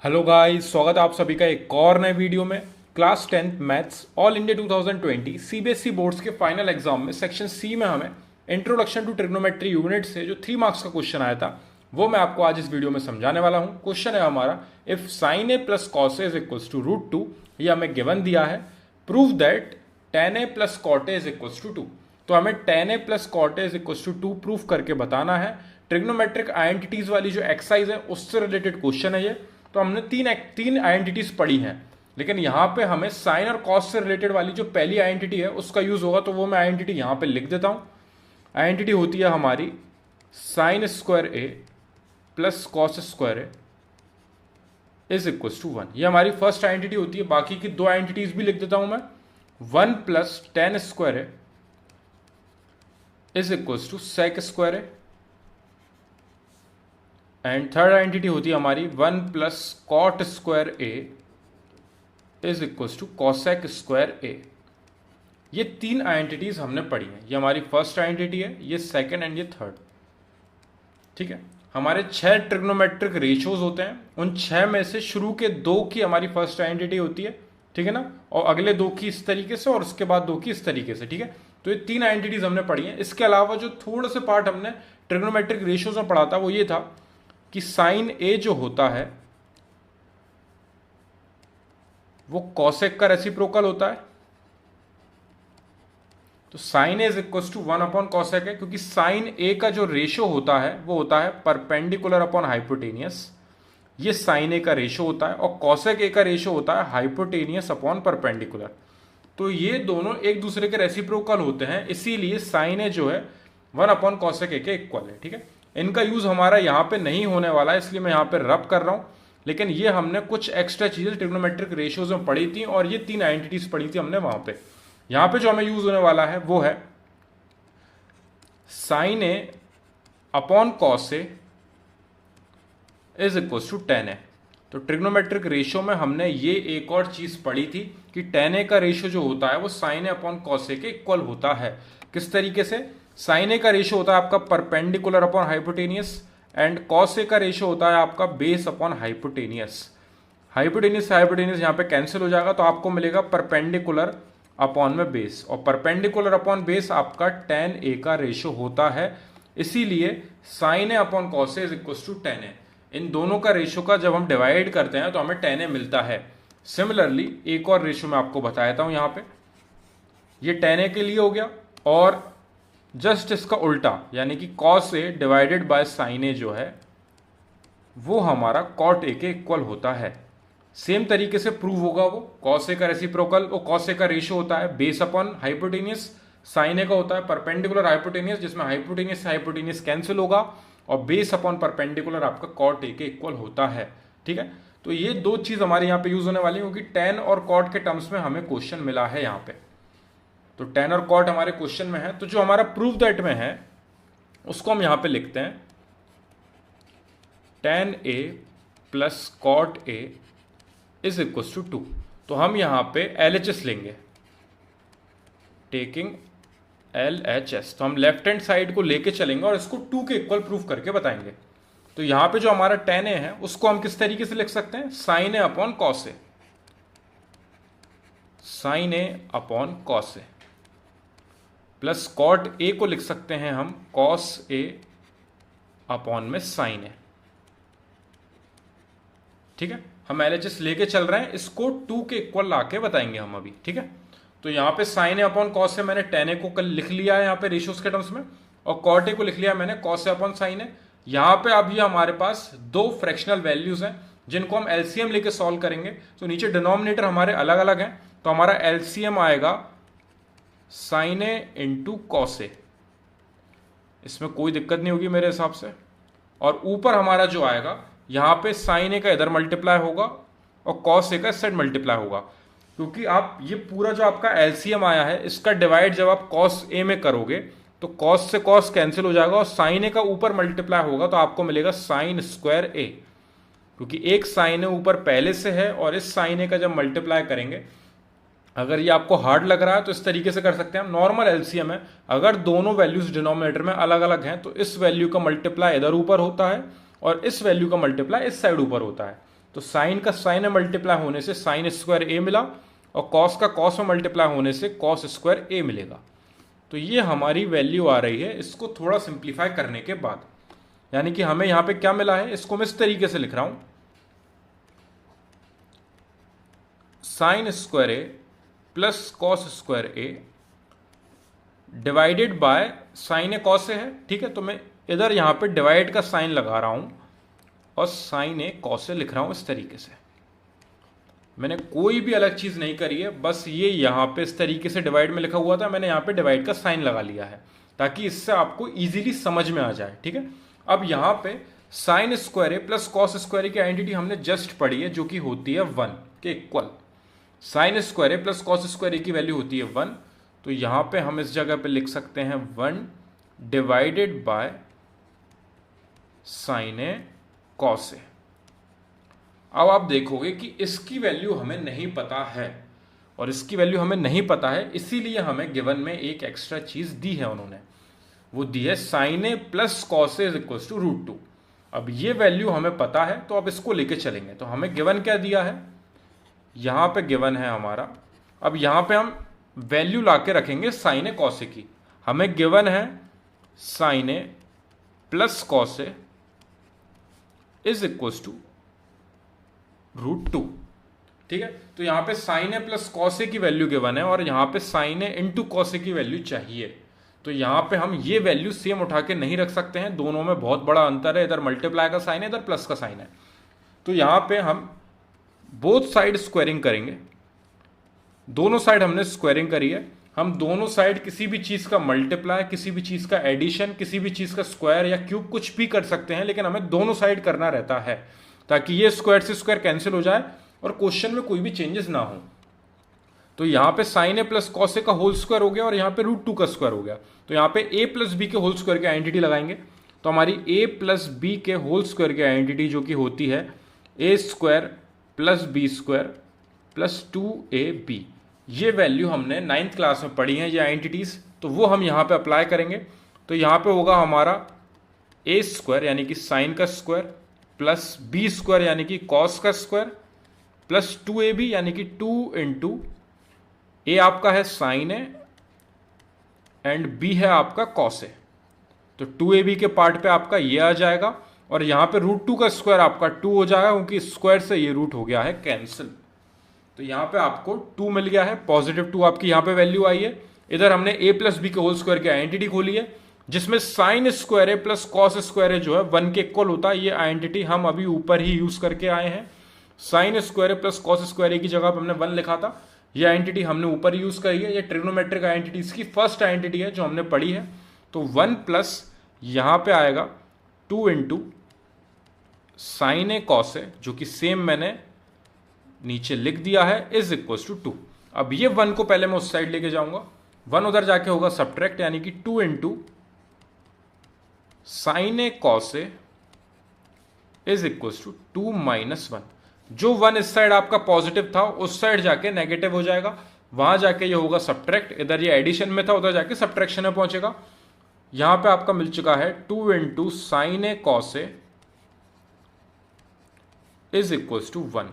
Hello guys, स्वागत है आप सभी का एक और नए वीडियो में। Class 10th maths all India 2020 CBSE boards के फाइनल एग्जाम में सेक्शन सी में हमें इंट्रोडक्शन टू ट्रिग्नोमेट्री यूनिट से जो 3 मार्क्स का क्वेश्चन आया था वो मैं आपको आज इस वीडियो में समझाने वाला हूं। क्वेश्चन है हमारा, if sine A plus cos A is equals to √2, ये हमें गिवन दिया है। Prove that tan a plus cot A is equals to 2। तो हमें tan a plus cot A is equals to 2 prove करके बताना है। ट्रिग्नोमेट्रिक आइडेंटिटीज वाली जो एक्सरसाइज है उससे रिलेटेड क्वेश्चन है ये। तो हमने तीन आइडेंटिटीज पढ़ी हैं, लेकिन यहां पे हमें साइन और कॉस से रिलेटेड वाली जो पहली आइडेंटिटी है उसका यूज होगा। तो वो मैं आइडेंटिटी यहां पे लिख देता हूं। आइडेंटिटी होती है हमारी sine square A plus cos square A is equal to 1। ये हमारी फर्स्ट आइडेंटिटी होती है। बाकी की दो आइडेंटिटीज भी लिख देता हूं मैं। 1 plus tan square A is equal to sec square A. And third identity होती है हमारी 1 plus cot square A is equals to cosec square A. ये तीन आइडेंटिटीज हमने पढ़ी हैं। ये हमारी फर्स्ट आइडेंटिटी है, ये सेकंड एंड ये थर्ड। ठीक है, हमारे 6 ट्रिग्नोमेट्रिक रेशियोज होते हैं। उन 6 में से शुरू के 2 की हमारी फर्स्ट आइडेंटिटी होती है, ठीक है ना, और अगले 2 की इस तरीके से और उसके बाद 2 की इस तरीके से। ठीक है, तो ये तीन आइडेंटिटीज हमने पढ़ी हैं। इसके अलावा जो थोड़ा से पार्ट हमने ट्रिग्नोमेट्रिक रेशियोज में पढ़ा था वो ये था कि साइन ए जो होता है वो कॉसेक का रेसिप्रोकल होता है। तो sine A is equal to 1 upon cosec है, क्योंकि साइन ए का जो रेशियो होता है वो होता है परपेंडिकुलर अपॉन हाइपोटेनियस। ये साइन ए का रेशियो होता है और कॉसेक ए का रेशियो होता है हाइपोटेनियस अपॉन परपेंडिकुलर। तो ये दोनों एक दूसरे के रेसिप्रोकल होते हैं, इसीलिए साइन ए जो है 1 अपॉन कॉसेक ए के इक्वल है। ठीक है, इनका यूज हमारा यहां पे नहीं होने वाला है, इसलिए मैं यहां पे रब कर रहा हूं। लेकिन ये हमने कुछ एक्स्ट्रा चीजें ट्रिग्नोमेट्रिक रेशियोज में पढ़ी थी और ये तीन आइडेंटिटीज पढ़ी थी हमने वहां पे। यहां पे जो हमें यूज होने वाला है वो है sine A upon cos A is equal to tan A. तो ट्रिग्नोमेट्रिक रेशियो में हमने ये एक और चीज पढ़ी थी कि टेन ए का रेशियो जो होता है वो साइन ए अपॉन कॉस ए के इक्वल होता है। किस तरीके से? साइन ए का रेशियो होता है आपका perpendicular upon hypotenuse and cos A का रेशियो होता है आपका बेस अपॉन हाइपोटेनियस। हाइपोटेनियस से हाइपोटेनियस यहां पे कैंसिल हो जाएगा, तो आपको मिलेगा परपेंडिकुलर अपॉन में बेस, और परपेंडिकुलर अपॉन बेस आपका टेन ए का रेशियो होता है। इसीलिए sine A upon cos A is equal to tan A. इन दोनों का रेशियो का जब हम डिवाइड करते हैं तो हमें टेन ए मिलता है। सिमिलरली एक और रेशियो मैं आपको बताता हूं, यहां पे ये टेन ए के लिए हो गया, और जस्ट इसका उल्टा यानी कि cos A divided by sine A जो है वो हमारा कॉट ए के इक्वल होता है। सेम तरीके से प्रूव होगा वो। कॉस ए का रेसिप्रोकल, वो कॉस ए का रेशियो होता है बेस अपॉन हाइपोटेनियस, साइन ए का होता है परपेंडिकुलर हाइपोटेनियस, जिसमें हाइपोटेनियस से हाइपोटेनियस कैंसिल होगा, और बेस अपॉन परपेंडिकुलर आपका कॉट ए के इक्वल होता है। ठीक है, तो ये दो चीज हमारे यहाँ पे यूज होने वाली है, क्योंकि टेन और कॉट के टर्म्स में हमें क्वेश्चन मिला है यहाँ पे। तो टेन और कॉट हमारे क्वेश्चन में है, तो जो हमारा प्रूव दैट में है उसको हम यहां पे लिखते हैं tan A plus cot A is equal to 2। तो हम यहां पे LHS लेंगे, टेकिंग LHS। तो हम लेफ्ट हैंड साइड को लेके चलेंगे और इसको 2 के इक्वल प्रूव करके बताएंगे। तो यहां पे जो हमारा टेन ए है उसको हम किस तरीके से लिख सकते हैं? Sine A upon cos A, sine A upon cos A, plus cot A को लिख सकते हैं हम कॉस ए अपॉन में साइन ए। ठीक है, हम LHS लेके चल रहे हैं, इसको 2 के इक्वल लाके बताएंगे हम अभी। ठीक है, तो यहां पे साइन ए अपॉन कॉस ए मैंने टेन ए को कल लिख लिया है यहाँ पे रेशियोज के टर्म्स में, और कॉट ए को लिख लिया मैंने कॉस ए अपॉन साइन ए। यहां पे अब ये हमारे पास दो फ्रैक्शनल वैल्यूज हैं जिनको हम LCM लेके सॉल्व करेंगे। तो नीचे डिनोमिनेटर हमारे अलग अलग हैं, तो हमारा LCM आएगा साइन ए इंटू कॉस ए। इसमें कोई दिक्कत नहीं होगी मेरे हिसाब से। और ऊपर हमारा जो आएगा यहां पे साइन ए का इधर मल्टीप्लाई होगा और कॉस ए का इस साइड मल्टीप्लाई होगा, क्योंकि आप ये पूरा जो आपका LCM आया है इसका डिवाइड जब आप कॉस ए में करोगे तो कॉस से कॉस कैंसिल हो जाएगा और साइन ए का ऊपर मल्टीप्लाई होगा, तो आपको मिलेगा साइन स्क्वायर ए, क्योंकि एक साइन ए ऊपर पहले से है और इस साइन ए का जब मल्टीप्लाई करेंगे, अगर ये आपको हार्ड लग रहा है तो इस तरीके से कर सकते हैं हम। नॉर्मल LCM है, अगर दोनों वैल्यूज डिनोमिनेटर में अलग अलग हैं तो इस वैल्यू का मल्टीप्लाई इधर ऊपर होता है और इस वैल्यू का मल्टीप्लाई इस साइड ऊपर होता है। तो साइन का साइन में मल्टीप्लाई होने से साइन स्क्वायर ए मिला, और कॉस का कॉस में मल्टीप्लाई होने से कॉस स्क्वायर ए मिलेगा। तो ये हमारी वैल्यू आ रही है इसको थोड़ा सिंप्लीफाई करने के बाद। यानी कि हमें यहां पे क्या मिला है, इसको मैं इस तरीके से लिख रहा हूं, sine square A plus cos square A divided by sine A cos A है। ठीक है, तो मैं इधर यहां पे डिवाइड का साइन लगा रहा हूं और साइन ए कॉस ए लिख रहा हूं। इस तरीके से मैंने कोई भी अलग चीज नहीं करी है, बस ये यहां पे इस तरीके से डिवाइड में लिखा हुआ था, मैंने यहां पे डिवाइड का साइन लगा लिया है ताकि इससे आपको इजीली समझ में आ जाए। ठीक है, अब यहां पे sign square A plus cos square ए की आइडेंटिटी हमने जस्ट पढ़ी है जो कि होती है 1 के equal. Sign square A plus cos square ए की वैल्यू होती है 1, तो यहां पे हम इस जगह पे लिख सकते हैं 1 divided by sine A cos A. अब आप देखोगे कि इसकी वैल्यू हमें नहीं पता है, और इसकी वैल्यू हमें नहीं पता है इसीलिए हमें गिवन में एक एक्स्ट्रा चीज दी है उन्होंने, वो दी है sine A plus cos A is equal to √2। अब ये वैल्यू हमें पता है तो अब इसको लेके चलेंगे। तो हमें गिवन क्या दिया है, यहां पे गिवन है हमारा, अब यहां पे हम वैल्यू लाके रखेंगे साइन ए कॉस ए की। हमें गिवन है sine A plus cos A is equal to √2। ठीक है, तो यहां पे sine A plus cos A की वैल्यू गिवन है और यहां पे sine A into cos A की वैल्यू चाहिए। तो यहां पे हम ये वैल्यू सेम उठा के नहीं रख सकते हैं, दोनों में बहुत बड़ा अंतर है, इधर मल्टीप्लाई का साइन है इधर प्लस का साइन है। तो यहां पे हम बोथ साइड स्क्वायरिंग करेंगे, दोनों साइड हमने स्क्वायरिंग करी है। हम दोनों साइड किसी भी चीज का मल्टीप्लाई, किसी भी चीज का एडिशन, किसी भी चीज का स्क्वायर या क्यूब कुछ भी कर सकते हैं, लेकिन हमें दोनों साइड करना रहता है ताकि ये स्क्वायर से स्क्वायर कैंसिल हो जाए और क्वेश्चन में कोई भी चेंजेस ना हो। तो यहां पे sine A plus cos A का होल स्क्वायर हो गया और यहां पे √2 का स्क्वायर हो गया। तो यहां पे ए प्लस बी के होल स्क्वायर की आइडेंटिटी लगाएंगे, तो हमारी ए प्लस बी के होल स्क्वायर की आइडेंटिटी जो कि होती है A square plus B square plus 2ab। ये वैल्यू हमने 9th क्लास में पढ़ी है ये आइडेंटिटीज, तो वो हम यहां पे अप्लाई करेंगे। तो यहां पे होगा हमारा ए स्क्वायर यानी कि साइन का स्क्वायर प्लस बी स्क्वायर यानी कि कॉस का स्क्वायर प्लस 2ab यानी कि 2 इंटू ए आपका है साइन ए एंड बी है आपका कॉस ए। तो 2ab के पार्ट पे आपका ये आ जाएगा और यहां पे √2 का स्क्वायर आपका 2 हो जाएगा क्योंकि स्क्वायर से ये रूट हो गया है कैंसिल। तो यहां पे आपको 2 मिल गया है, पॉजिटिव 2 आपकी यहां पे वैल्यू आई है। इधर हमने ए प्लस बी के होल स्क्वायर की आइडेंटिटी खोली है जिसमें sign square A plus cos square ए जो है 1 के इक्वल होता है। ये आइडेंटिटी हम अभी ऊपर ही यूज करके आए हैं। Sign square A plus cos square ए की जगह पर हमने 1 लिखा था, ये आइडेंटिटी हमने ऊपर यूज करी है। ये ट्रिग्नोमेट्रिक आइडेंटिटीज की फर्स्ट आइडेंटिटी है जो हमने पढ़ी है। तो 1 प्लस यहां पे आएगा 2 इंटू साइन ए कॉस ए जो कि सेम मैंने नीचे लिख दिया है इज इक्वल टू 2। अब ये 1 को पहले मैं उस साइड लेके जाऊंगा, 1 उधर जाके होगा सब्ट्रैक्ट यानी कि 2 into sine A cos A is equal to 2 minus 1। जो 1 इस साइड आपका पॉजिटिव था उस साइड जाके नेगेटिव हो जाएगा, वहां जाके ये होगा सब्ट्रैक्ट, इधर ये एडिशन में था उधर जाके सब्ट्रैक्शन में पहुंचेगा। यहां पे आपका मिल चुका है 2 into sine A cos A is equal to 1।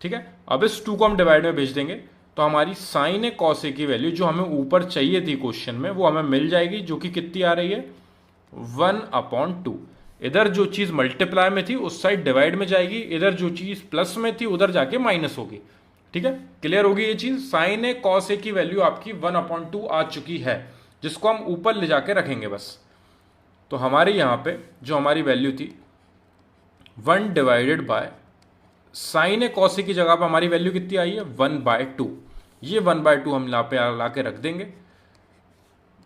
ठीक है, अब इस 2 को हम डिवाइड में भेज देंगे तो हमारी साइन ए कॉस ए की वैल्यू जो हमें ऊपर चाहिए थी क्वेश्चन में वो हमें मिल जाएगी, जो कि कितनी आ रही है 1/2। इधर जो चीज मल्टीप्लाई में थी उस साइड डिवाइड में जाएगी, इधर जो चीज प्लस में थी उधर जाके माइनस होगी। ठीक है, क्लियर होगी ये चीज। साइन ए कॉस ए की वैल्यू आपकी 1/2 आ चुकी है जिसको हम ऊपर ले जाके रखेंगे बस। तो हमारे यहां पे जो हमारी वैल्यू थी 1 divided by sine A cos A की जगह पर हमारी वैल्यू कितनी आई है 1/2। ये 1/2 हम यहाँ पे ला के रख देंगे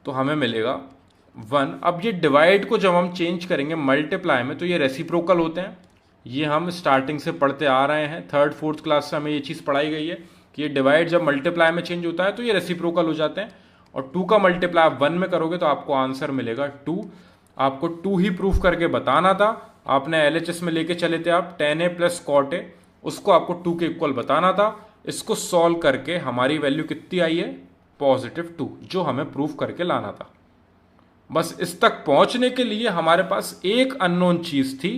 तो हमें मिलेगा 1। अब ये डिवाइड को जब हम चेंज करेंगे मल्टीप्लाई में तो ये रेसिप्रोकल होते हैं। ये हम स्टार्टिंग से पढ़ते आ रहे हैं, 3rd 4th क्लास से हमें ये चीज़ पढ़ाई गई है कि ये डिवाइड जब मल्टीप्लाई में चेंज होता है तो ये रेसिप्रोकल हो जाते हैं। और 2 का मल्टीप्लाई आप 1 में करोगे तो आपको आंसर मिलेगा 2। आपको 2 ही प्रूफ करके बताना था, आपने LHS में लेके चले थे आप tan a plus cot a, उसको आपको 2 के इक्वल बताना था। इसको सॉल्व करके हमारी वैल्यू कितनी आई है +2, जो हमें प्रूफ करके लाना था। बस इस तक पहुंचने के लिए हमारे पास एक अननोन चीज थी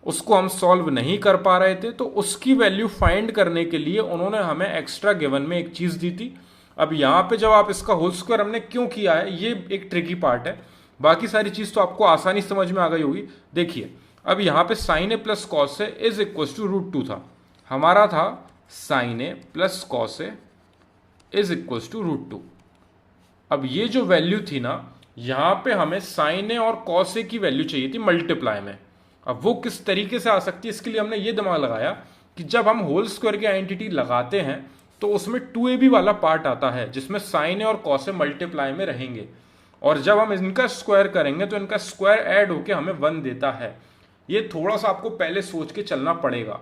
उसको हम सॉल्व नहीं कर पा रहे थे, तो उसकी वैल्यू फाइंड करने के लिए उन्होंने हमें एक्स्ट्रा गिवन में एक चीज़ दी थी। अब यहाँ पे जब आप इसका होल स्क्वायर हमने क्यों किया है, ये एक ट्रिकी पार्ट है। बाकी सारी चीज़ तो आपको आसानी समझ में आ गई होगी। देखिए अब यहाँ पे sine A plus cos A is equal to √2 था, हमारा था sine A plus cos A is equal to √2। अब ये जो वैल्यू थी ना, यहाँ पे हमें साइन ए और कॉस ए की वैल्यू चाहिए थी मल्टीप्लाई में। अब वो किस तरीके से आ सकती है, इसके लिए हमने ये दिमाग लगाया कि जब हम होल स्क्वायर की आइडेंटिटी लगाते हैं तो उसमें 2ab वाला पार्ट आता है जिसमें साइन ए और कॉस ए मल्टीप्लाई में रहेंगे, और जब हम इनका स्क्वायर करेंगे तो इनका स्क्वायर ऐड होके हमें 1 देता है। ये थोड़ा सा आपको पहले सोच के चलना पड़ेगा।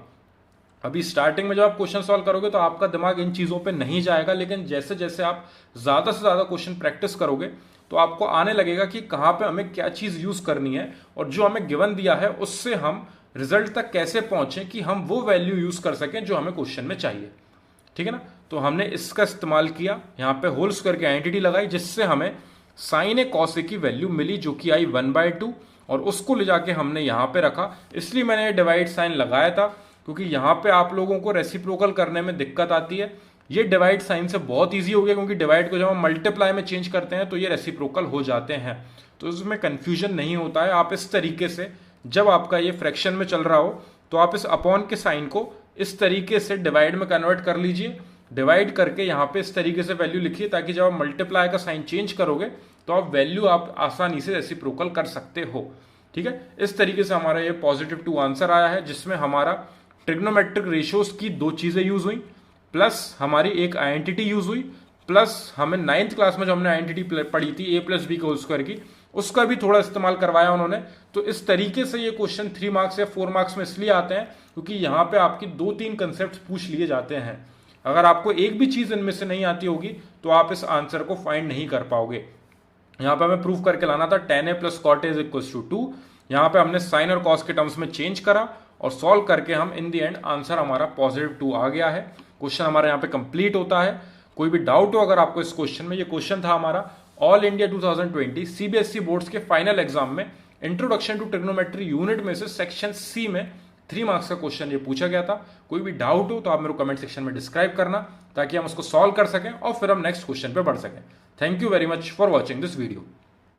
अभी स्टार्टिंग में जब आप क्वेश्चन सॉल्व करोगे तो आपका दिमाग इन चीज़ों पे नहीं जाएगा, लेकिन जैसे जैसे आप ज़्यादा से ज़्यादा क्वेश्चन प्रैक्टिस करोगे तो आपको आने लगेगा कि कहाँ पे हमें क्या चीज़ यूज़ करनी है, और जो हमें गिवन दिया है उससे हम रिजल्ट तक कैसे पहुंचे कि हम वो वैल्यू यूज़ कर सकें जो हमें क्वेश्चन में चाहिए। ठीक है ना, तो हमने इसका इस्तेमाल किया, यहाँ पे होल स्क्वायर की आइडेंटिटी लगाई जिससे हमें साइन ए कॉस ए की वैल्यू मिली जो कि आई 1/2, और उसको ले जाके हमने यहाँ पे रखा। इसलिए मैंने डिवाइड साइन लगाया था क्योंकि यहाँ पे आप लोगों को रेसिप्रोकल करने में दिक्कत आती है। ये डिवाइड साइन से बहुत इजी हो गया क्योंकि डिवाइड को जब हम मल्टीप्लाई में चेंज करते हैं तो ये रेसिप्रोकल हो जाते हैं, तो उसमें कंफ्यूजन नहीं होता है। आप इस तरीके से जब आपका ये फ्रैक्शन में चल रहा हो तो आप इस अपॉन के साइन को इस तरीके से डिवाइड में कन्वर्ट कर लीजिए। डिवाइड करके यहाँ पे इस तरीके से वैल्यू लिखिए ताकि जब आप मल्टीप्लाई का साइन चेंज करोगे तो आप वैल्यू आप आसानी से रेसिप्रोकल कर सकते हो। ठीक है, इस तरीके से हमारा ये +2 आंसर आया है जिसमें हमारा ट्रिग्नोमेट्रिक रेशियोज की 2 चीजें यूज हुई, प्लस हमारी एक आइडेंटिटी यूज हुई, प्लस हमें 9th क्लास में जो हमने आइडेंटिटी पढ़ी थी a+b के होल स्क्वायर की, उसका भी थोड़ा इस्तेमाल करवाया उन्होंने। तो इस तरीके से ये क्वेश्चन 3 मार्क्स या 4 मार्क्स में इसलिए आते हैं क्योंकि यहाँ पे आपकी 2-3 कंसेप्ट पूछ लिए जाते हैं। अगर आपको एक भी चीज इनमें से नहीं आती होगी तो आप इस आंसर को फाइंड नहीं कर पाओगे। यहाँ पे हमें प्रूव करके लाना था tan a + cot a = 2। यहाँ पे हमने साइन और कॉस के टर्म्स में चेंज करा और सॉल्व करके हम इन दी एंड आंसर हमारा +2 आ गया है। क्वेश्चन हमारा यहाँ पे कंप्लीट होता है। कोई भी डाउट हो अगर आपको इस क्वेश्चन में, ये क्वेश्चन था हमारा ऑल इंडिया 2020 सीबीएसई बोर्ड्स के फाइनल एग्जाम में इंट्रोडक्शन टू ट्रिग्नोमेट्री यूनिट में से सेक्शन सी में 3 मार्क्स का क्वेश्चन ये पूछा गया था। कोई भी डाउट हो तो आप मेरे को कमेंट सेक्शन में डिस्क्राइब करना ताकि हम उसको सॉल्व कर सकें और फिर हम नेक्स्ट क्वेश्चन पे बढ़ सकें। Thank you very much for watching this video.